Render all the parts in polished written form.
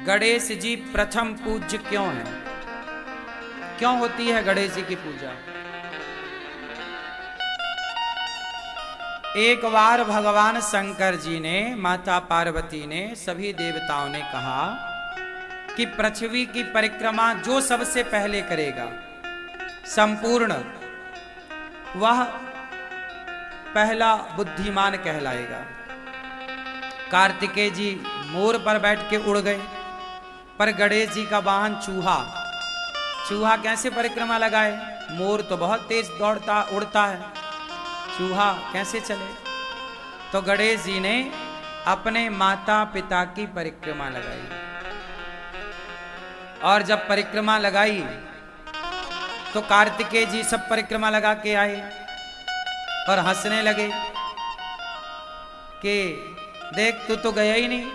गणेश जी प्रथम पूज्य क्यों है? क्यों होती है गणेश जी की पूजा? एक बार भगवान शंकर जी ने, माता पार्वती ने, सभी देवताओं ने कहा कि पृथ्वी की परिक्रमा जो सबसे पहले करेगा संपूर्ण, वह पहला बुद्धिमान कहलाएगा। कार्तिकेय जी मोर पर बैठ के उड़ गए, पर गणेश जी का वाहन चूहा, चूहा कैसे परिक्रमा लगाए? मोर तो बहुत तेज दौड़ता उड़ता है, चूहा कैसे चले? तो गणेश जी ने अपने माता पिता की परिक्रमा लगाई, और जब परिक्रमा लगाई तो कार्तिकेय जी सब परिक्रमा लगा के आए और हंसने लगे कि देख तू तो गया ही नहीं।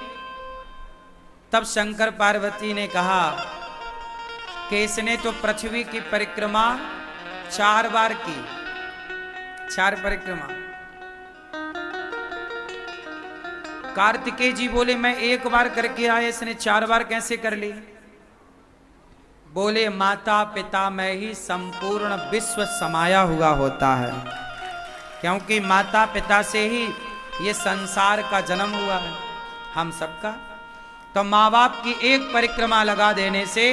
तब शंकर पार्वती ने कहा कि इसने तो पृथ्वी की परिक्रमा 4 बार की, 4 परिक्रमा। कार्तिकेय जी बोले मैं 1 बार करके आया, इसने 4 बार कैसे कर ली? बोले माता पिता में ही संपूर्ण विश्व समाया हुआ होता है, क्योंकि माता पिता से ही ये संसार का जन्म हुआ है, हम सबका। तो माँ बाप की एक परिक्रमा लगा देने से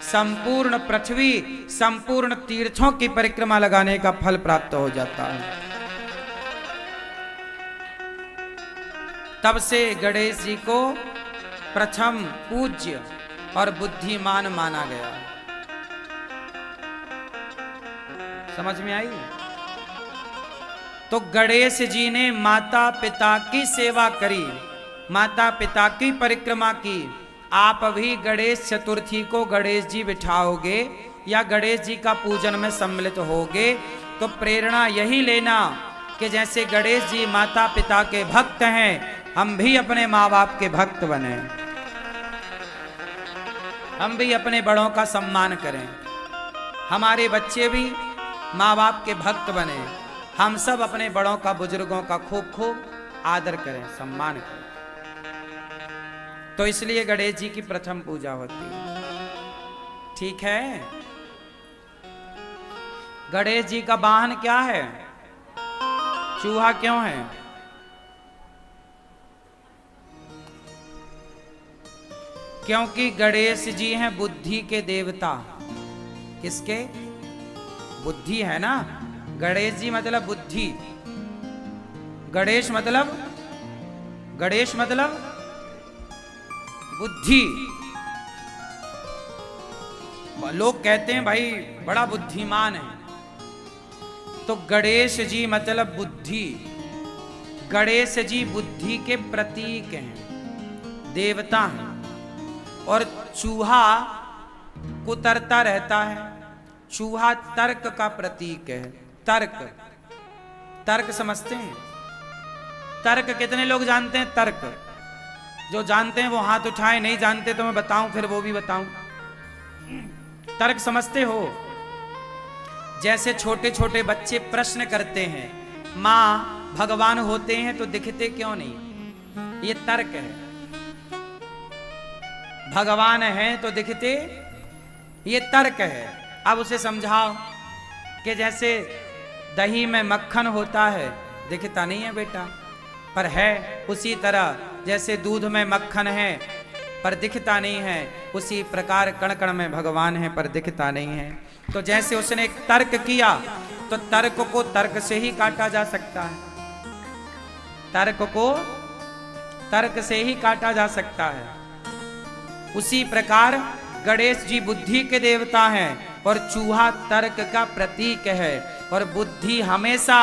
संपूर्ण पृथ्वी, संपूर्ण तीर्थों की परिक्रमा लगाने का फल प्राप्त हो जाता है। तब से गणेश जी को प्रथम पूज्य और बुद्धिमान माना गया। समझ में आई? तो गणेश जी ने माता पिता की सेवा करी, माता पिता की परिक्रमा की। आप भी गणेश चतुर्थी को गणेश जी बिठाओगे या गणेश जी का पूजन में सम्मिलित होगे तो प्रेरणा यही लेना कि जैसे गणेश जी माता पिता के भक्त हैं, हम भी अपने माँ बाप के भक्त बने, हम भी अपने बड़ों का सम्मान करें, हमारे बच्चे भी माँ बाप के भक्त बने, हम सब अपने बड़ों का, बुजुर्गों का खूब खूब आदर करें, सम्मान करें। तो इसलिए गणेश जी की प्रथम पूजा होती है। ठीक है? गणेश जी का वाहन क्या है? चूहा क्यों है? क्योंकि गणेश जी हैं बुद्धि के देवता। किसके? बुद्धि है ना। गणेश जी मतलब बुद्धि, गणेश मतलब, गणेश मतलब बुद्धि। लोग कहते हैं भाई बड़ा बुद्धिमान है, तो गणेश जी मतलब बुद्धि। गणेश जी बुद्धि के प्रतीक हैं, देवता हैं। और चूहा कुतरता रहता है, चूहा तर्क का प्रतीक है। तर्क, तर्क समझते हैं? तर्क कितने लोग जानते हैं? तर्क जो जानते हैं वो हाथ उठाएं, नहीं जानते तो मैं बताऊं, फिर वो भी बताऊं। तर्क समझते हो? जैसे छोटे छोटे बच्चे प्रश्न करते हैं, मां भगवान होते हैं तो दिखते क्यों नहीं? ये तर्क है। भगवान हैं तो दिखते, ये तर्क है। अब उसे समझाओ कि जैसे दही में मक्खन होता है, दिखता नहीं है बेटा, पर है। उसी तरह जैसे दूध में मक्खन है पर दिखता नहीं है, उसी प्रकार कण कण में भगवान है पर दिखता नहीं है। तो जैसे उसने एक तर्क किया तो तर्क को तर्क से ही काटा जा सकता है, तर्क को तर्क से ही काटा जा सकता है। उसी प्रकार गणेश जी बुद्धि के देवता हैं और चूहा तर्क का प्रतीक है, और बुद्धि हमेशा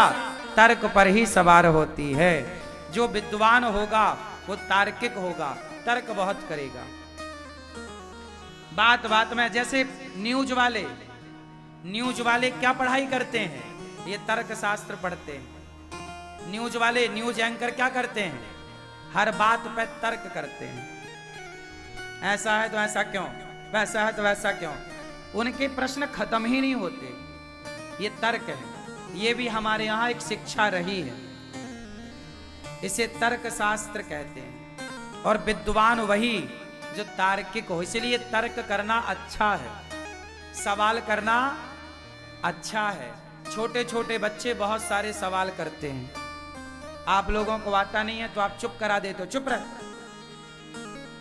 तर्क पर ही सवार होती है। जो विद्वान होगा वो तार्किक होगा, तर्क बहुत करेगा। बात बात में जैसे न्यूज वाले क्या पढ़ाई करते हैं? ये तर्क शास्त्र पढ़ते हैं। न्यूज वाले, न्यूज एंकर क्या करते हैं? हर बात पे तर्क करते हैं। ऐसा है तो ऐसा क्यों, वैसा है तो वैसा क्यों। उनके प्रश्न खत्म ही नहीं होते। ये तर्क है। ये भी हमारे यहाँ एक शिक्षा रही है, इसे तर्क शास्त्र कहते हैं। और विद्वान वही जो तार्किक हो। इसलिए तर्क करना अच्छा है, सवाल करना अच्छा है। छोटे छोटे बच्चे बहुत सारे सवाल करते हैं, आप लोगों को आता नहीं है तो आप चुप करा देते हो, चुप रह।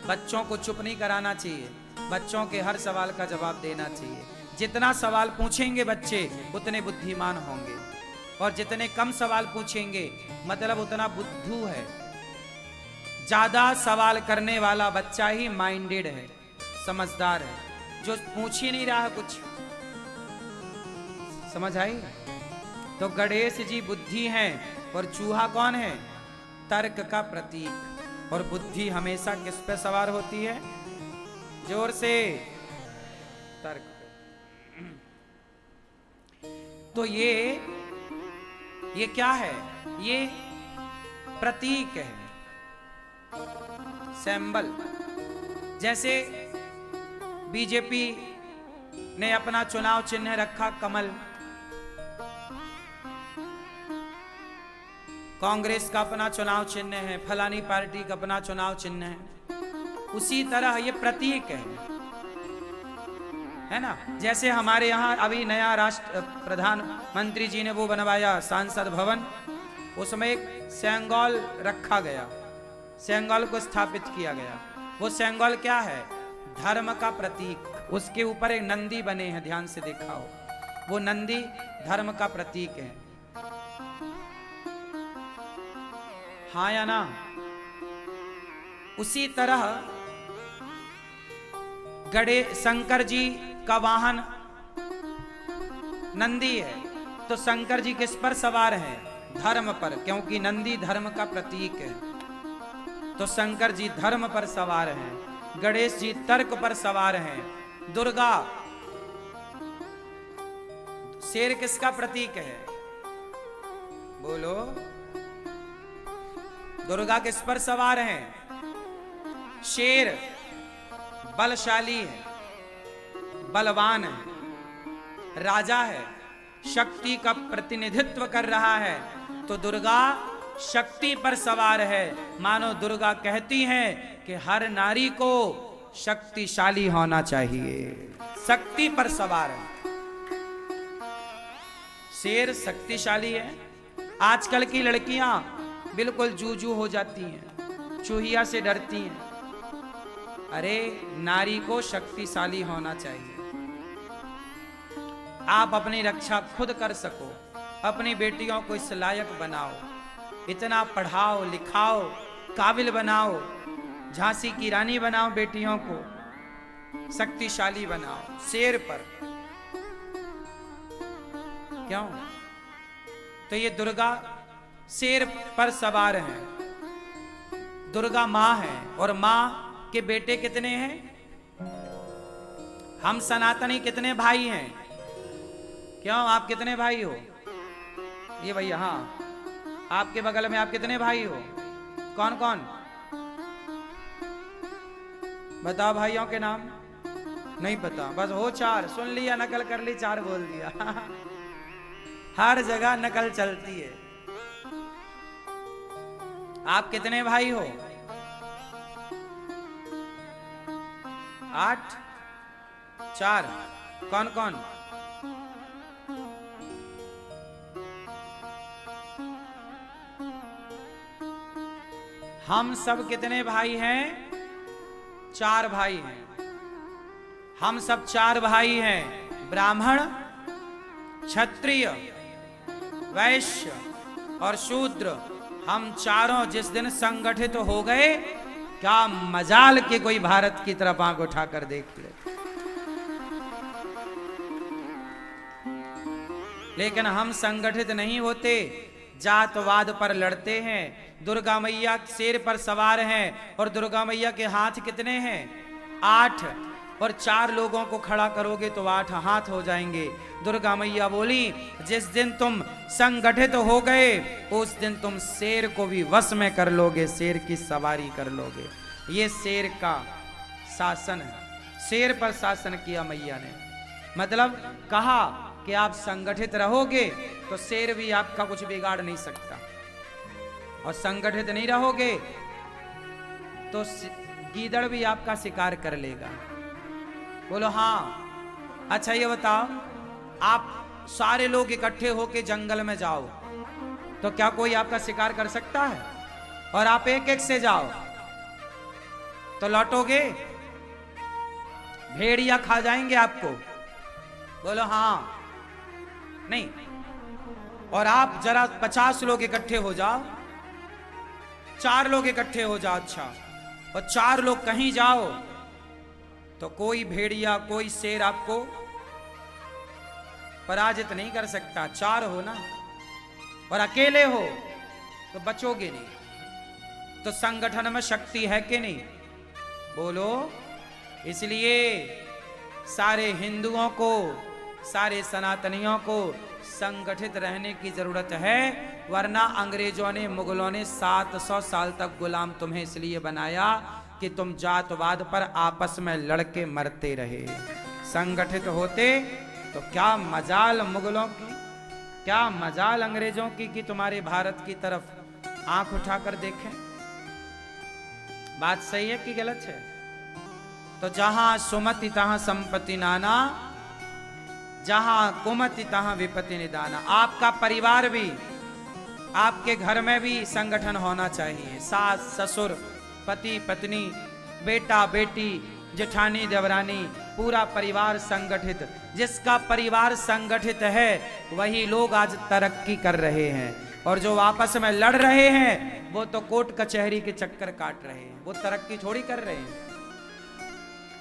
बच्चों को चुप नहीं कराना चाहिए, बच्चों के हर सवाल का जवाब देना चाहिए। जितना सवाल पूछेंगे बच्चे उतने बुद्धिमान होंगे, और जितने कम सवाल पूछेंगे मतलब उतना बुद्धू है। ज्यादा सवाल करने वाला बच्चा ही माइंडेड है, समझदार है, जो पूछ ही नहीं रहा कुछ। समझ आई? तो गणेश जी बुद्धि हैं और चूहा कौन है? तर्क का प्रतीक। और बुद्धि हमेशा किस पे सवार होती है? जोर से, तर्क पे। तो ये क्या है? ये प्रतीक है, सिंबल। जैसे बीजेपी ने अपना चुनाव चिन्ह रखा कमल, कांग्रेस का अपना चुनाव चिन्ह है, फलानी पार्टी का अपना चुनाव चिन्ह है। उसी तरह ये प्रतीक है ना। जैसे हमारे यहाँ अभी नया राष्ट्र प्रधानमंत्री जी ने वो बनवाया सांसद भवन, उसमें एक सेंगोल रखा गया, सेंगोल को स्थापित किया गया। वो सेंगोल क्या है? धर्म का प्रतीक। उसके ऊपर एक नंदी बने हैं, ध्यान से देखा हो, वो नंदी धर्म का प्रतीक है। हाँ या ना? उसी तरह शंकर जी का वाहन नंदी है, तो शंकर जी किस पर सवार हैं? धर्म पर, क्योंकि नंदी धर्म का प्रतीक है। तो शंकर जी धर्म पर सवार हैं, गणेश जी तर्क पर सवार हैं। दुर्गा, शेर किसका प्रतीक है? बोलो। दुर्गा किस पर सवार हैं? शेर बलशाली है, बलवान है, राजा है, शक्ति का प्रतिनिधित्व कर रहा है। तो दुर्गा शक्ति पर सवार है। मानो दुर्गा कहती हैं कि हर नारी को शक्तिशाली होना चाहिए, शक्ति पर सवार है। शेर शक्तिशाली है। आजकल की लड़कियां बिल्कुल जूजू हो जाती हैं, चूहिया से डरती हैं। अरे नारी को शक्तिशाली होना चाहिए। आप अपनी रक्षा खुद कर सको, अपनी बेटियों को इस लायक बनाओ, इतना पढ़ाओ लिखाओ, काबिल बनाओ, झांसी की रानी बनाओ, बेटियों को शक्तिशाली बनाओ। शेर पर क्यों? तो ये दुर्गा शेर पर सवार है। दुर्गा मां है, और मां के बेटे कितने हैं? हम सनातनी कितने भाई हैं? क्यों, आप कितने भाई हो? ये भैया, हाँ, आपके बगल में आप कितने भाई हो? कौन कौन? बताओ भाइयों के नाम। नहीं पता? बस हो चार, सुन लिया, नकल कर ली, चार बोल दिया। हर जगह नकल चलती है। आप कितने भाई हो? 8, 4। कौन कौन? हम सब कितने भाई हैं? 4 भाई हैं। हम सब 4 भाई हैं, ब्राह्मण, क्षत्रिय, वैश्य और शूद्र। हम चारों जिस दिन संगठित हो गए, क्या मजाल के कोई भारत की तरफ आंख उठाकर देख ले। लेकिन हम संगठित नहीं होते, जातवाद पर लड़ते हैं। दुर्गा मैया शेर पर सवार हैं, और दुर्गा मैया के हाथ कितने हैं? 8। और 4 लोगों को खड़ा करोगे तो 8 हाथ हो जाएंगे। दुर्गा मैया बोली, जिस दिन तुम संगठित हो गए उस दिन तुम शेर को भी वश में कर लोगे, शेर की सवारी कर लोगे। ये शेर का शासन है, शेर पर शासन किया मैया ने। मतलब कहा कि आप संगठित रहोगे तो शेर भी आपका कुछ बिगाड़ नहीं सकता, और संगठित नहीं रहोगे तो गीदड़ भी आपका शिकार कर लेगा। बोलो हाँ। अच्छा ये बताओ, आप सारे लोग इकट्ठे होके जंगल में जाओ तो क्या कोई आपका शिकार कर सकता है? और आप एक एक से जाओ तो लौटोगे? भेड़िया खा जाएंगे आपको? बोलो हाँ। नहीं। और आप जरा 50 लोग इकट्ठे हो जाओ, 4 लोग इकट्ठे हो जाओ, अच्छा, और 4 लोग कहीं जाओ तो कोई भेड़िया कोई शेर आपको पराजित नहीं कर सकता। 4 हो ना, और अकेले हो तो बचोगे नहीं। तो संगठन में शक्ति है कि नहीं? बोलो। इसलिए सारे हिंदुओं को, सारे सनातनियों को संगठित रहने की जरूरत है, वरना अंग्रेजों ने, मुगलों ने 700 साल तक गुलाम तुम्हें इसलिए बनाया कि तुम जातवाद पर आपस में लड़के मरते रहे। संगठित होते तो क्या मजाल मुगलों की, क्या मजाल अंग्रेजों की कि तुम्हारे भारत की तरफ आंख उठाकर देखें। बात सही है कि गलत है? तो जहां सुमति तहां संपत्ति नाना, जहां कुमति तहां विपत्ति निदाना। आपका परिवार भी, आपके घर में भी संगठन होना चाहिए। सास ससुर, पति पत्नी, बेटा बेटी, जेठानी देवरानी, पूरा परिवार संगठित। जिसका परिवार संगठित है वही लोग आज तरक्की कर रहे हैं, और जो आपस में लड़ रहे हैं वो तो कोर्ट कचहरी के चक्कर काट रहे हैं, वो तरक्की थोड़ी कर रहे हैं।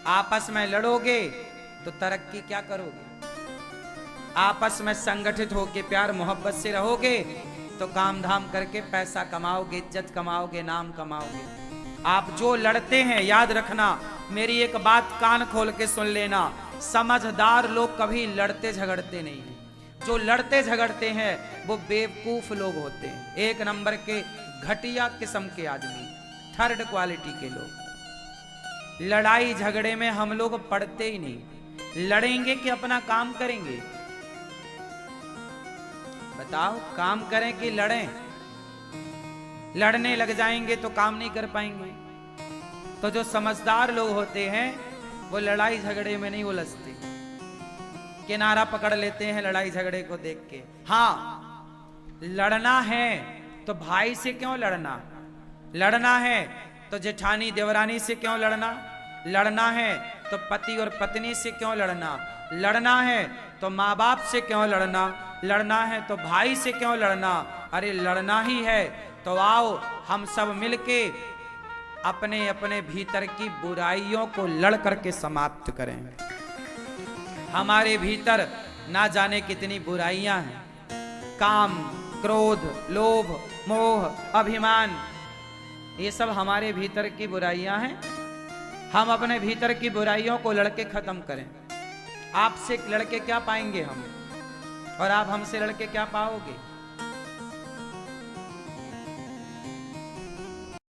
आपस में लड़ोगे तो तरक्की क्या करोगे? आपस में संगठित होके प्यार मोहब्बत से रहोगे तो काम धाम करके पैसा कमाओगे, इज्जत कमाओगे, नाम कमाओगे। आप जो लड़ते हैं, याद रखना, मेरी एक बात कान खोल के सुन लेना, समझदार लोग कभी लड़ते झगड़ते नहीं हैं। जो लड़ते झगड़ते हैं वो बेवकूफ लोग होते हैं, 1 नंबर के घटिया किस्म के आदमी, 3rd क्वालिटी के लोग। लड़ाई झगड़े में हम लोग पड़ते ही नहीं। लड़ेंगे कि अपना काम करेंगे? बताओ, काम करें कि लड़ें? लड़ने लग जाएंगे तो काम नहीं कर पाएंगे। तो जो समझदार लोग होते हैं वो लड़ाई झगड़े में नहीं उलझते, किनारा पकड़ लेते हैं लड़ाई झगड़े को देख के। हाँ, लड़ना है तो भाई से क्यों लड़ना? लड़ना है तो जेठानी देवरानी से क्यों लड़ना? लड़ना है तो पति और पत्नी से क्यों लड़ना? लड़ना है तो माँ बाप से क्यों लड़ना? लड़ना है तो भाई से क्यों लड़ना? अरे लड़ना ही है तो आओ हम सब मिलके अपने अपने भीतर की बुराइयों को लड़ करके समाप्त करें। हमारे भीतर ना जाने कितनी बुराइयां हैं, काम, क्रोध, लोभ, मोह, अभिमान, ये सब हमारे भीतर की बुराइयां हैं। हम अपने भीतर की बुराइयों को लड़के खत्म करें। आपसे लड़के क्या पाएंगे हम, और आप हमसे लड़के क्या पाओगे?